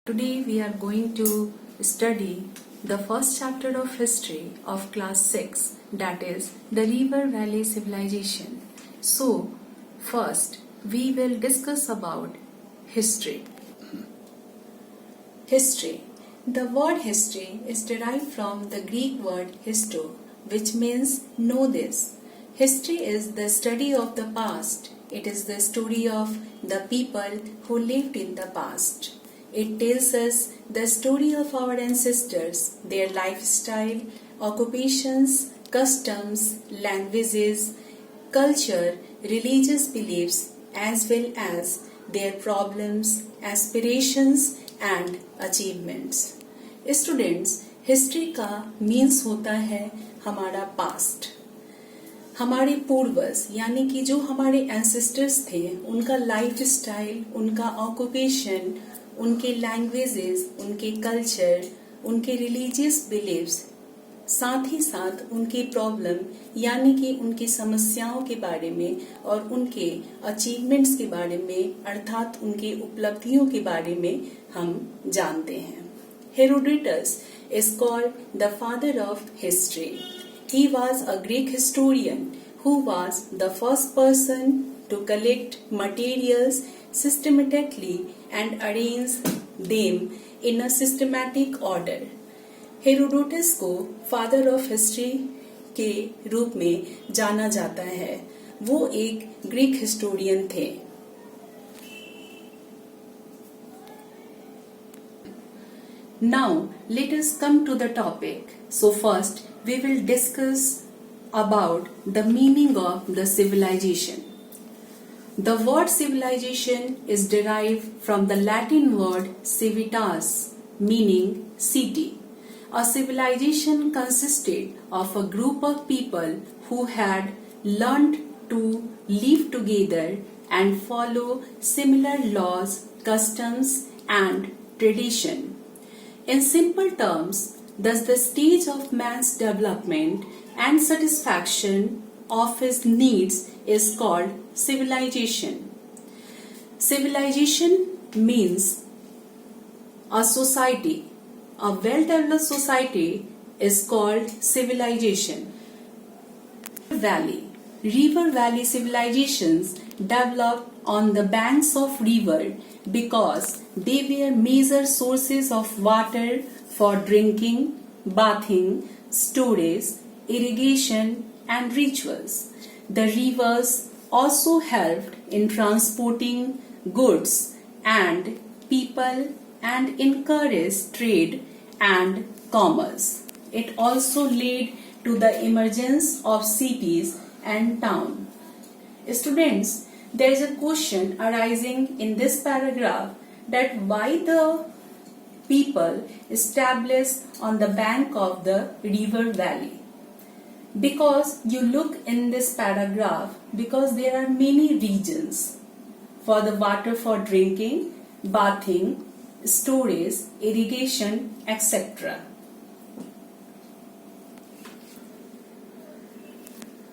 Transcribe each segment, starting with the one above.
Today we are going to study the first chapter of history of class 6, that is the River Valley Civilization. So first we will discuss about history. History. The word history is derived from the Greek word histo, which means know this. History is the study of the past. It is the story of the people who lived in the past. It tells us the story of our ancestors, their lifestyle, occupations, customs, languages, culture, religious beliefs, as well as their problems, aspirations and achievements. Students, history का means होता है हमारा past. हमारे पूर्वज यानी कि जो हमारे एंसेस्टर्स थे, उनका लाइफ स्टाइल, उनका ऑक्यूपेशन, उनके लैंग्वेजेस, उनके कल्चर, उनके रिलीजियस बिलीव्स, साथ ही साथ उनके प्रॉब्लम यानी कि उनकी समस्याओं के बारे में और उनके अचीवमेंट्स के बारे में अर्थात उनके उपलब्धियों के बारे में हम जानते हैं. Herodotus is called the father of history. He was a Greek historian who was the first person to collect materials systematically and arrange them in a systematic order. Herodotus को फादर ऑफ हिस्ट्री के रूप में जाना जाता है. वो एक Greek historian थे. Now let us come to the topic. So first we will discuss about the meaning of the civilization. The word civilization is derived from the Latin word civitas, meaning city. A civilization consisted of a group of people who had learned to live together and follow similar laws, customs and tradition. In simple terms, thus the stage of man's development and satisfaction of his needs is called civilization. Civilization means a society. A well-developed society is called civilization. River valley civilizations developed on the banks of river because they were major sources of water for drinking, bathing, storage, irrigation and rituals. The rivers also helped in transporting goods and people and encouraged trade and commerce. It also led to the emergence of cities and towns. Students, there is a question arising in this paragraph that why the people established on the bank of the river valley. Because you look in this paragraph, because there are many regions for the water for drinking, bathing, storage, irrigation, etc.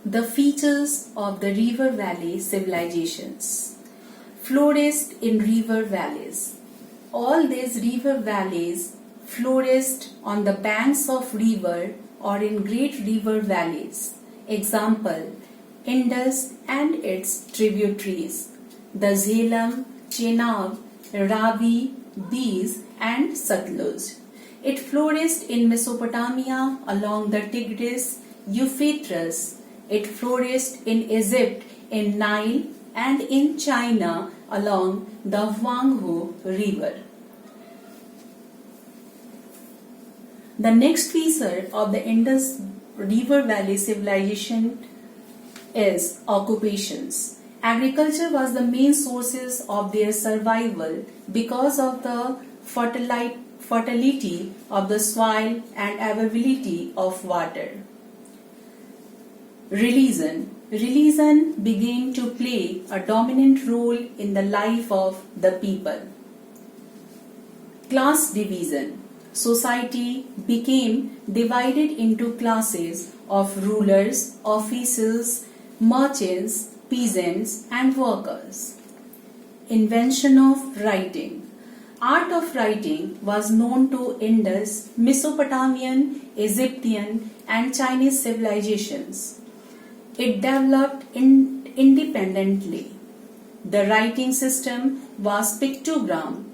The features of the river valley civilizations. Flourished in river valleys. All these river valleys flourished on the banks of river or in great river valleys. Example, Indus and its tributaries, the Jhelum, Chenab, Ravi, Beas and Satluj. It flourished in Mesopotamia along the Tigris, Euphrates. It flourished in Egypt, in Nile and in China along the Huanghe River. The next feature of the Indus River Valley civilization is occupations. Agriculture was the main sources of their survival because of the fertility of the soil and availability of water. Religion began to play a dominant role in the life of the people. Class division. Society became divided into classes of rulers, officials, merchants, peasants and workers. Invention of writing. Art of writing was known to Indus, Mesopotamian, Egyptian and Chinese civilizations. It developed independently. The writing system was pictogram,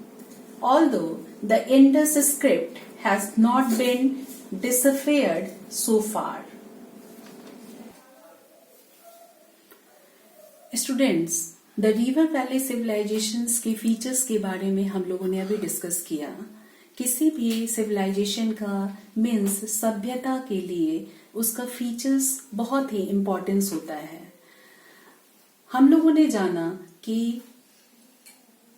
although the Indus script has not been deciphered so far. Students, the river valley civilisations के features के बारे में हम लोगों ने अभी discuss किया। किसी भी सिविलाइजेशन का मीन्स सभ्यता के लिए उसका फीचर्स बहुत ही इम्पोर्टेंस होता है। हम लोगों ने जाना कि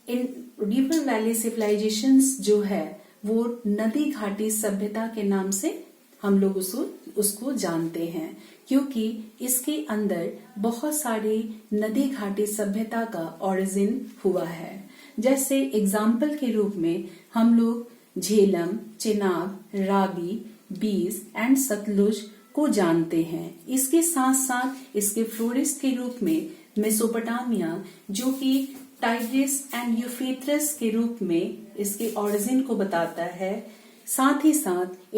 इन रिवर वैली सिविलाइजेशंस जो है वो नदी घाटी सभ्यता के नाम से हम लोग उसको जानते हैं, क्योंकि इसके अंदर बहुत सारी नदी घाटी सभ्यता का ओरिजिन हुआ है। जैसे एग्जाम्पल के रूप में हम लोग झेलम, चिनाब, रावी, बीस एंड सतलुज को जानते हैं। इसके साथ साथ इसके फ्लोरिस्ट के रूप में मेसोपोटामिया, जो कि टाइग्रिस एंड यूफ्रेटिस के रूप में इसके ओरिजिन को बताता है। साथ ही साथ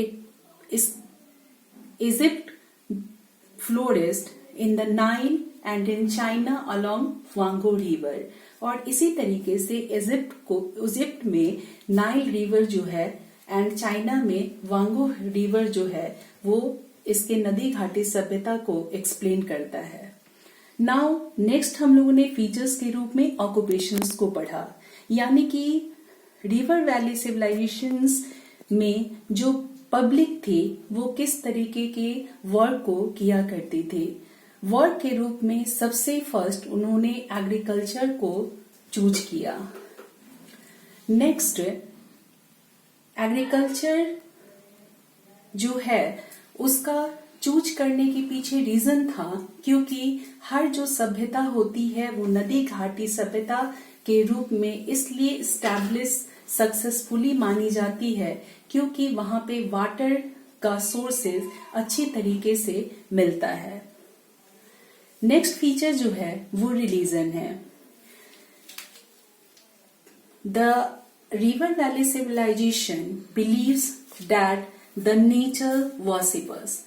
Egypt flourished in the Nile and in China along वांगो रिवर, और इसी तरीके से इजिप्ट में नाइल रिवर जो है एंड चाइना में वांगो रिवर जो है वो इसके नदी घाटी सभ्यता को एक्सप्लेन करता है। नाउ नेक्स्ट हम लोगों ने फीचर्स के रूप में ऑक्यूपेशंस को पढ़ा, यानी कि रिवर वैली सिविलाइजेशंस में जो पब्लिक थी वो किस तरीके के वर्क को किया करती थी। वर्क के रूप में सबसे फर्स्ट उन्होंने एग्रीकल्चर को चूज किया। नेक्स्ट एग्रीकल्चर जो है उसका चूज करने के पीछे रीजन था क्योंकि हर जो सभ्यता होती है वो नदी घाटी सभ्यता के रूप में इसलिए एस्टैब्लिश सक्सेसफुली मानी जाती है क्योंकि वहां पे वाटर का सोर्सेज अच्छी तरीके से मिलता है। नेक्स्ट फीचर जो है वो रिलीजन है। The river valley civilisation believes that the nature worshippers.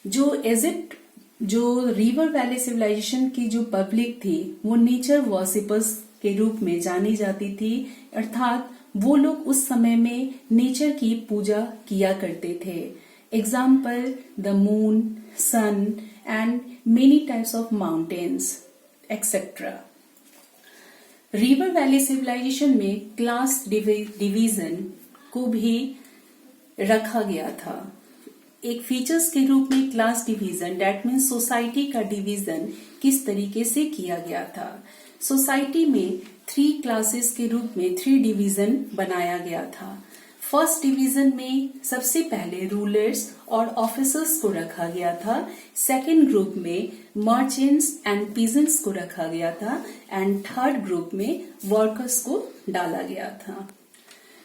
जो रिवर वैली सिविलाइजेशन की जो पब्लिक थी वो नेचर वर्शिपर्स के रूप में जानी जाती थी, अर्थात वो लोग उस समय में नेचर की पूजा किया करते थे। Example the moon, sun and many types of mountains et cetera. River valley civilisation में क्लास डिवीजन को भी रखा गया था। एक फीचर्स के रूप में class division, that means society का डिवीजन किस तरीके से किया गया था। सोसाइटी में 3 क्लासेस के रूप में 3 डिवीजन बनाया गया था। फर्स्ट डिवीजन में सबसे पहले रूलर्स और ऑफिसर्स को रखा गया था। सेकेंड ग्रुप में मर्चेंट्स एंड पीजेंट्स को रखा गया था एंड थर्ड ग्रुप में वर्कर्स को डाला गया था।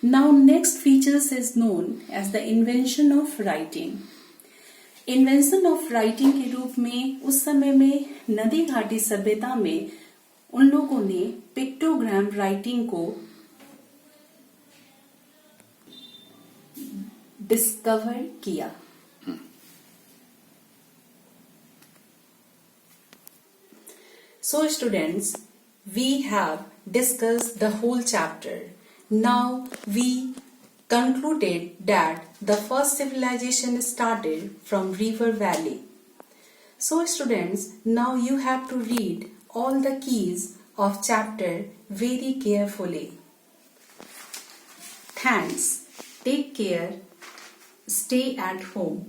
Now next features is known as the invention of writing. Invention of writing के रूप में उस समय में नदी घाटी सभ्यता में उन लोगों ने पिक्टोग्राम राइटिंग को डिस्कवर किया। So students, we have discussed the whole chapter. Now we concluded that the first civilization started from river valley. So students, now you have to read all the keys of chapter very carefully. Thanks. Take care. Stay at home.